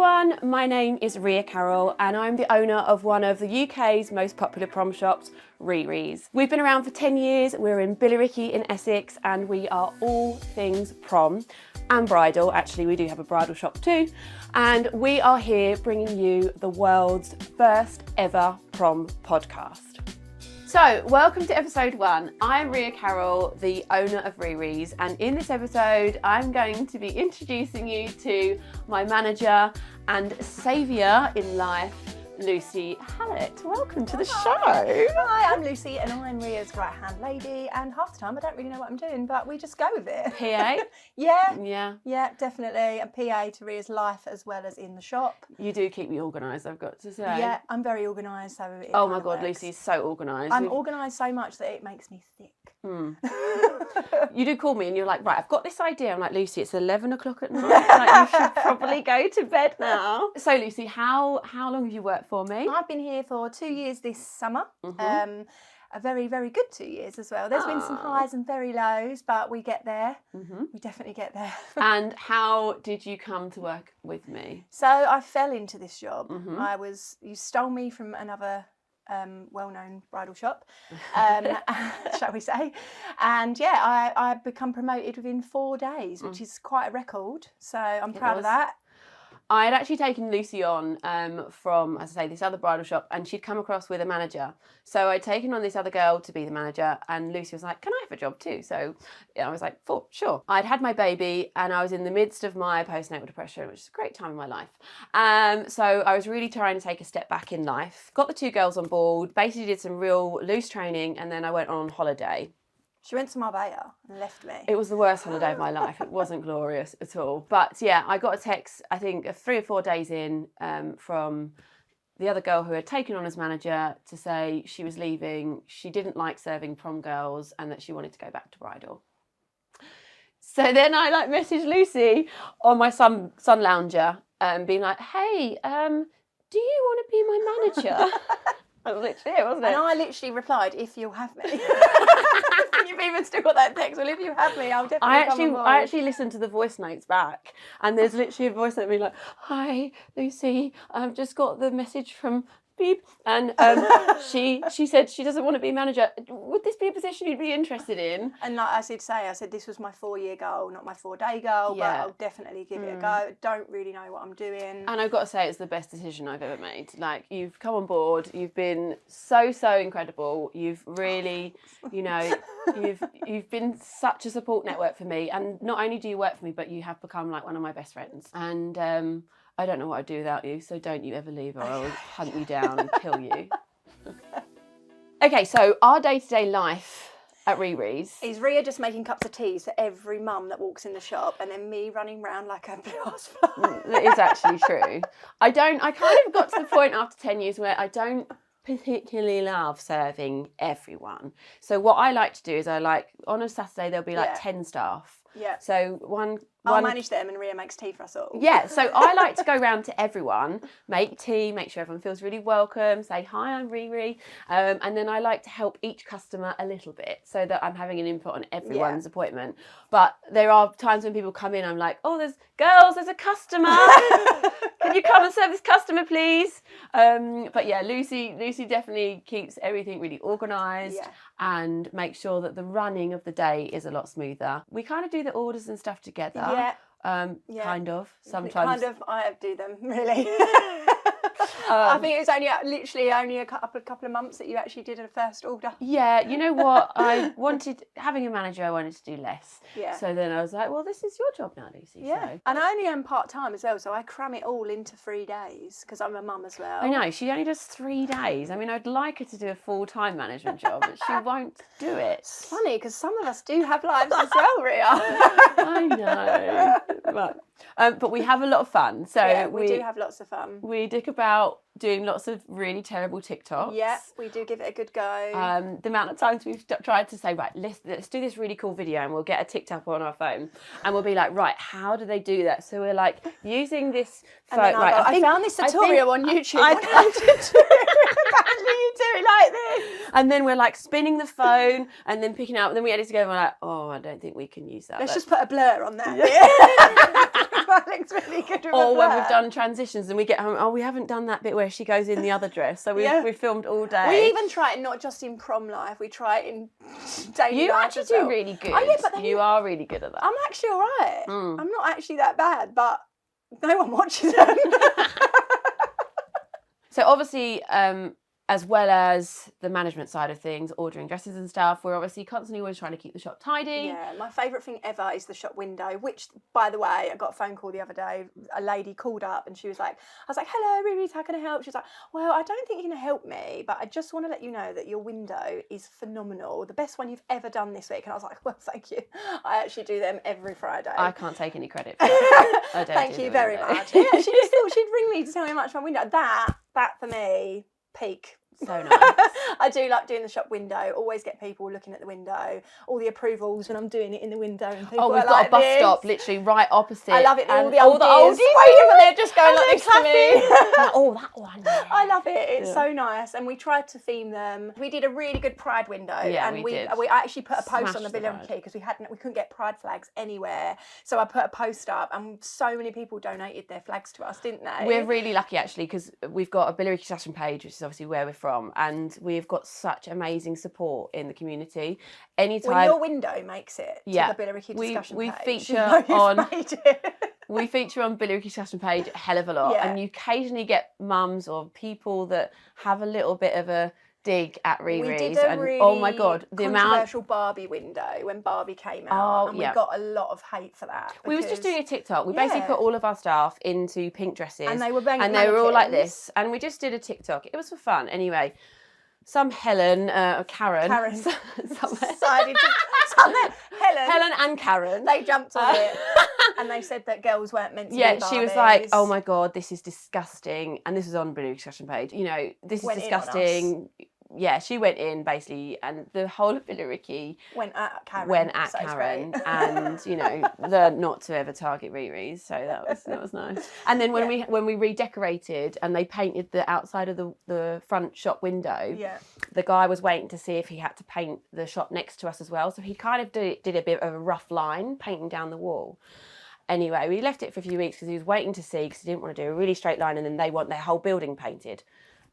everyone, my name is Ria Carroll and I'm the owner of one of the UK's most popular prom shops, Riries. We've been around for 10 years, we're in Billericay in Essex and we are all things prom and bridal. Actually, we do have a bridal shop too. And we are here bringing you the world's first ever prom podcast. So, welcome to episode 1. I'm Ria Carroll, the owner of Riries, and in this episode, I'm going to be introducing you to my manager and saviour in life, Lucy Hallett. Welcome to the show. Hi, I'm Lucy and I'm Ria's right-hand lady, and half the time I don't really know what I'm doing, but we just go with it. PA? Yeah, definitely. A PA to Ria's life as well as in the shop. You do keep me organised, I've got to say. Yeah, I'm very organised, so it oh my God, works. Lucy's so organised. I'm organised so much that it makes me sick. You do call me and you're like, right, I've got this idea. I'm like, Lucy, it's 11 o'clock at night. Like, you should probably go to bed now. So, Lucy, how long have you worked for me? I've been here for 2 years this summer. A very, very good 2 years as well. There's been some highs and very lows, but we get there. We definitely get there. And how did you come to work with me? So I fell into this job. You stole me from another well-known bridal shop, shall we say. And yeah, I become promoted within 4 days, which is quite a record. So I'm proud of that. I had actually taken Lucy on from, as I say, this other bridal shop, and she'd come across with a manager. So I'd taken on this other girl to be the manager, and Lucy was like, can I have a job too? So I was like, sure. I'd had my baby, and I was in the midst of my postnatal depression, which is a great time in my life. So I was really trying to take a step back in life. Got the 2 girls on board, basically did some real loose training, and then I went on holiday. She went to Marbella and left me. It was the worst holiday of my life. It wasn't glorious at all. But yeah, I got a text, I think 3 or 4 days in, from the other girl who had taken on as manager to say she was leaving, she didn't like serving prom girls and that she wanted to go back to bridal. So then I messaged Lucy on my sun lounger, being like, hey, do you want to be my manager? That was literally it, wasn't it? And I literally replied, if you'll have me. You've even still got that text. Well, if you have me, I'll definitely come on board. I actually listened to the voice notes back, and there's literally a voice note being like, hi, Lucy, I've just got the message from Beep, and she said she doesn't want to be manager. Would this be a position you'd be interested in? And like I said this was my 4-year goal, not my 4-day goal, but I'll definitely give it a go. Don't really know what I'm doing. And I've got to say, it's the best decision I've ever made. Like, you've come on board, you've been so incredible. You've really, you've been such a support network for me. And not only do you work for me, but you have become like one of my best friends. And I don't know what I'd do without you, so don't you ever leave or I'll hunt you down and kill you. Okay, so our day-to-day life at Riries is Ria just making cups of tea for every mum that walks in the shop, and then me running around like a blast fly. That is actually true. I kind of got to the point after 10 years where I don't particularly love serving everyone. So what I like to do is on a Saturday there'll be 10 staff. Yeah. So I'll manage them and Ria makes tea for us all. Yeah, so I like to go round to everyone, make tea, make sure everyone feels really welcome, say, hi, I'm RiRi. And then I like to help each customer a little bit so that I'm having an input on everyone's appointment. But there are times when people come in, I'm like, oh, there's a customer. Can you come and serve this customer, please? But yeah, Lucy definitely keeps everything really organised and makes sure that the running of the day is a lot smoother. We kind of do the orders and stuff together. Kind of, sometimes. I do them, really. I think it was literally a couple of months that you actually did a first order. Yeah, you know what? Having a manager, I wanted to do less. Yeah. So then I was like, well, this is your job now, Lucy. Yeah. So. And I only am part-time as well, so I cram it all into 3 days because I'm a mum as well. I know, she only does 3 days. I mean, I'd like her to do a full-time management job, but she won't do it. It's funny because some of us do have lives as well, Ria. I know. But we have a lot of fun. So yeah, we do have lots of fun. We dick about doing lots of really terrible TikToks. Yeah, we do give it a good go. The amount of times we've tried to say, right, let's do this really cool video, and we'll get a TikTok on our phone, and we'll be like, right, how do they do that? So we're like using this phone. I found this tutorial on YouTube. I found it. you do it like this. And then we're like spinning the phone and then picking it up. And then we edit together and we're like, oh, I don't think we can use that. Let's just put a blur on that. That looks really good with or a when blur. we've done transitions and we get home, oh, we haven't done that bit where she goes in the other dress. So we've filmed all day. We even try it not just in prom life, we try it in daily You life actually as well. do really good. Oh, yeah, but then you are really good at that. I'm actually all right. Mm. I'm not actually that bad, but no one watches them. So obviously, as well as the management side of things, ordering dresses and stuff, we're obviously constantly always trying to keep the shop tidy. Yeah, my favourite thing ever is the shop window, which, by the way, I got a phone call the other day. A lady called up and she was like, I was like, hello, Riries, how can I help? She was like, well, I don't think you can help me, but I just want to let you know that your window is phenomenal. The best one you've ever done this week. And I was like, well, thank you. I actually do them every Friday. I can't take any credit for that. I don't Thank do you the very window. much. Yeah, she just thought she'd ring me to tell me how much my window. That for me, peak. So nice. I do like doing the shop window. Always get people looking at the window. All the approvals when I'm doing it in the window, and people We've are got like a bus this. stop literally right opposite. I love it. And All the oldies waiting for there, just going like this to me. Oh, that one. Yeah. I love it. It's so nice. And we tried to theme them. We did a really good Pride window. Yeah, and we did. we actually put a post on the Smashed the Billericay Pride. because we couldn't get Pride flags anywhere. So I put a post up, and so many people donated their flags to us, didn't they? We're really lucky actually because we've got a Billericay fashion page, which is obviously where we're from, and we've got such amazing support in the community. Anytime Well, your window makes it to the Billericay discussion we page. feature You know you've on made it. we feature on Billericay discussion page a hell of a lot, and you occasionally get mums or people that have a little bit of a dig at Riries. We did a and really oh my god, the controversial amount. Barbie window when Barbie came out, and we got a lot of hate for that. We was just doing a TikTok. We Yeah. basically put all of our staff into pink dresses, And they were all like mannequins. this, and we just did a TikTok. It was for fun. Anyway, some Helen, Karen decided to Helen and Karen. They jumped on it and they said that girls weren't meant to be Barbies. She was like, oh my god, this is disgusting. And this was on Billericay discussion page. You know, this is disgusting. Yeah, she went in basically, and the whole of Billericay went at Karen. And you know, learned not to ever target Riries. So that was nice. And then when we redecorated and they painted the outside of the front shop window, the guy was waiting to see if he had to paint the shop next to us as well. So he kind of did a bit of a rough line painting down the wall. Anyway, we left it for a few weeks because he was waiting to see, because he didn't want to do a really straight line, and then they want their whole building painted.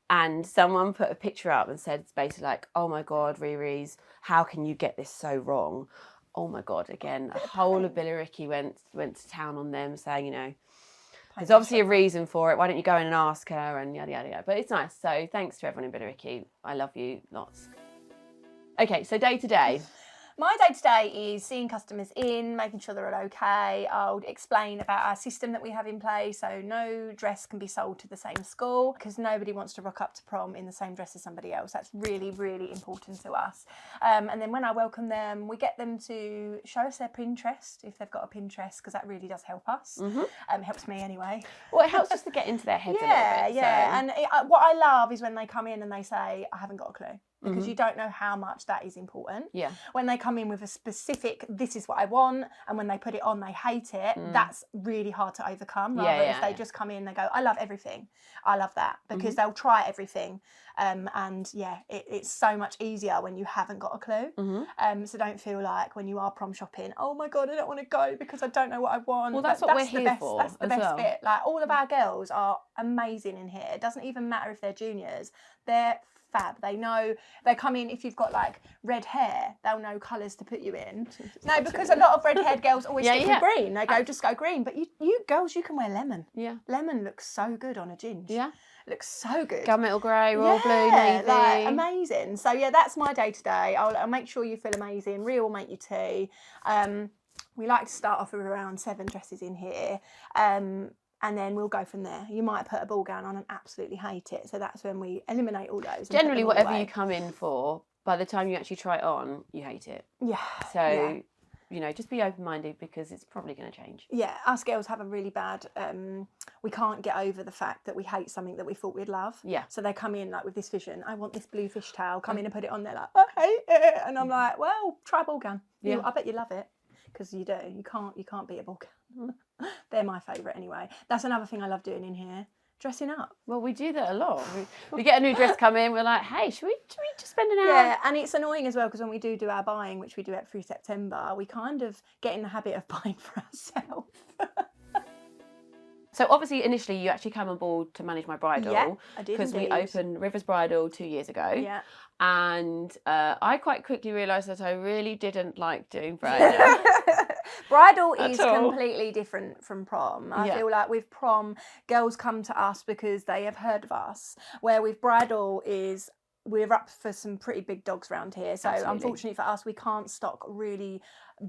And someone put a picture up and said, it's basically like, oh my God, Riries, how can you get this so wrong? Oh my God, again, the whole of Billericay went to town on them saying, you know, there's obviously a reason for it. Why don't you go in and ask her, and yada, yada, yada. But it's nice. So thanks to everyone in Billericay. I love you lots. Okay, so day to day. My day-to-day is seeing customers in, making sure they're all okay. I'll explain about our system that we have in place, so no dress can be sold to the same school, because nobody wants to rock up to prom in the same dress as somebody else. That's really, really important to us. And then when I welcome them, we get them to show us their Pinterest, if they've got a Pinterest, because that really does help us. Helps me anyway. Well, it helps just to get into their heads a little bit. Yeah. And what I love is when they come in and they say, I haven't got a clue. Because you don't know how much that is important. Yeah. When they come in with a specific, this is what I want, and when they put it on, they hate it, that's really hard to overcome. Rather, if they just come in, they go, I love everything. I love that. Because they'll try everything. It's so much easier when you haven't got a clue. So don't feel like when you are prom shopping, oh my God, I don't want to go because I don't know what I want. Well, that's what we're here for. That's the best bit. Like, all of our girls are amazing in here. It doesn't even matter if they're juniors. They're fab. They know, they come in, if you've got like red hair, they'll know colours to put you in. No, because a lot of red haired girls always stick with green. They go, just go green. But you girls, you can wear lemon. Yeah. Lemon looks so good on a ginge. Yeah. Looks so good. Gunmetal grey, royal blue, navy. Like, amazing. So yeah, that's my day to day. I'll make sure you feel amazing. Ria will make you tea. We like to start off with around 7 dresses in here. And then we'll go from there. You might put a ball gown on and absolutely hate it. So that's when we eliminate all those. Generally, whatever you come in for, by the time you actually try it on, you hate it. Yeah. So, you know, just be open-minded, because it's probably going to change. Yeah, us girls have a really bad, we can't get over the fact that we hate something that we thought we'd love. Yeah. So they come in like with this vision, I want this blue fish towel, come in and put it on, they're like, I hate it. And I'm like, well, try a ball gown. Yeah. I bet you love it, because you do. You can't beat a ball gown. They're my favourite anyway. That's another thing I love doing in here. dressing up. Well, we do that a lot. We get a new dress come in, we're like, hey, should we just spend an hour? Yeah, and it's annoying as well because when we do our buying, which we do through September, we kind of get in the habit of buying for ourselves. So obviously, initially, you actually came on board to manage my bridal. Yeah, I did because we opened River's Bridal 2 years ago. Yeah. And I quite quickly realised that I really didn't like doing bridal. Bridal is completely different from prom. I Yeah. feel like with prom, girls come to us because they have heard of us, where with bridal is we're up for some pretty big dogs around here. So Absolutely. unfortunately for us, we can't stock really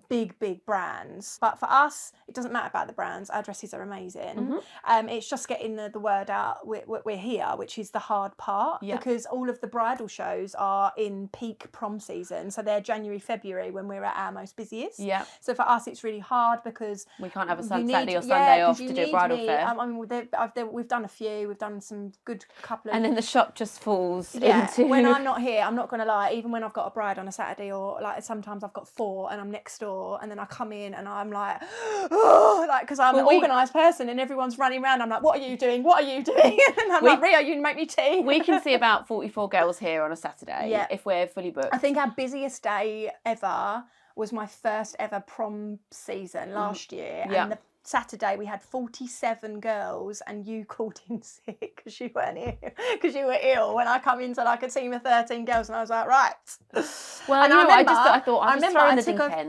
big brands. But for us, it doesn't matter about the brands. Our dresses are amazing. It's just getting the word out. We're here, which is the hard part, because all of the bridal shows are in peak prom season. So they're January, February when we're at our most busiest. Yeah. So for us, it's really hard because we can't have a Saturday or Sunday off to do a bridal fair. I mean, we've done a few. We've done some good couple of. And then the shop just falls into. When I'm not here, I'm not going to lie. Even when I've got a bride on a Saturday, or like sometimes I've got 4 and I'm next door, and then I come in and I'm like, oh, like because I'm an organised person and everyone's running around. I'm like, what are you doing? What are you doing? And I'm like, Ria, you make me tea. We can see about 44 girls here on a Saturday if we're fully booked. I think our busiest day ever was my first ever prom season last year, and the Saturday we had 47 girls, and you called in sick because you weren't here, because you were ill. When I come into like a team of 13 girls, and I was like, right. Well, and I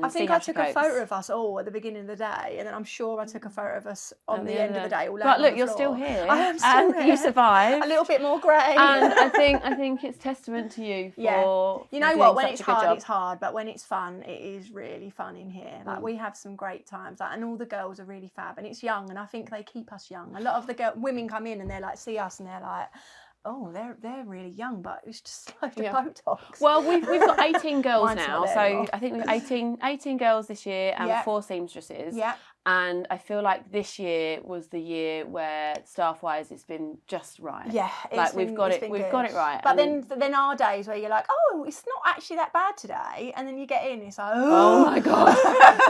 think I took a photo of us all at the beginning of the day, and then I'm sure I took a photo of us on the end of the day. All but look, you're still here. I am still here. You survived. A little bit more grey. And I think it's testament to you for you know what, when it's hard, it's hard, but when it's fun, it is really fun in here. Like we have some great times, and all the girls are really fab, and it's young, and I think they keep us young. A lot of the women come in and they're like, see us, and they're like, oh, they're really young, but it's just like the Botox. Well, we've got 18 girls now, so I think we've 18 girls this year and 4 seamstresses. Yeah. And I feel like this year was the year where staff-wise it's been just right. Yeah, we've got it right. But then our days where you're like, oh, it's not actually that bad today, and then you get in, it's like, oh my god.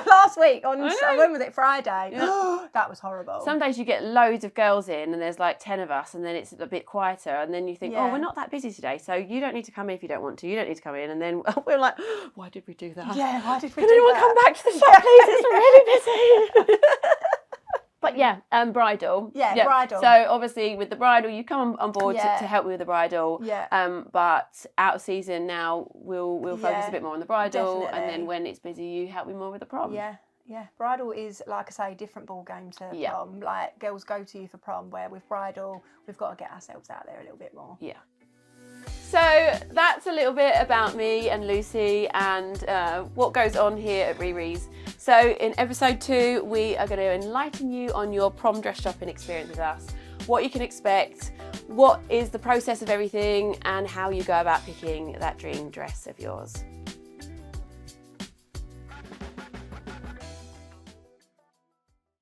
Last week on when was it, Friday? Yeah. That was horrible. Some days you get loads of girls in, and there's like 10 of us, and then it's a bit quieter, and then you think, oh, we're not that busy today, so you don't need to come in if you don't want to. You don't need to come in, and then we're like, why did we do that? Yeah, why did we do that? Can anyone come back to the shop, please? It's really busy. But bridal. Yeah, bridal. So obviously with the bridal, you come on board to help me with the bridal. Yeah. But out of season now, we'll focus a bit more on the bridal, definitely. And then when it's busy, you help me more with the prom. Yeah. Yeah, bridal is, like I say, a different ball game to prom. Like girls go to you for prom, where with bridal, we've got to get ourselves out there a little bit more. Yeah. So that's a little bit about me and Lucy and what goes on here at Riries. So in episode 2, we are going to enlighten you on your prom dress shopping experience with us, what you can expect, what is the process of everything, and how you go about picking that dream dress of yours.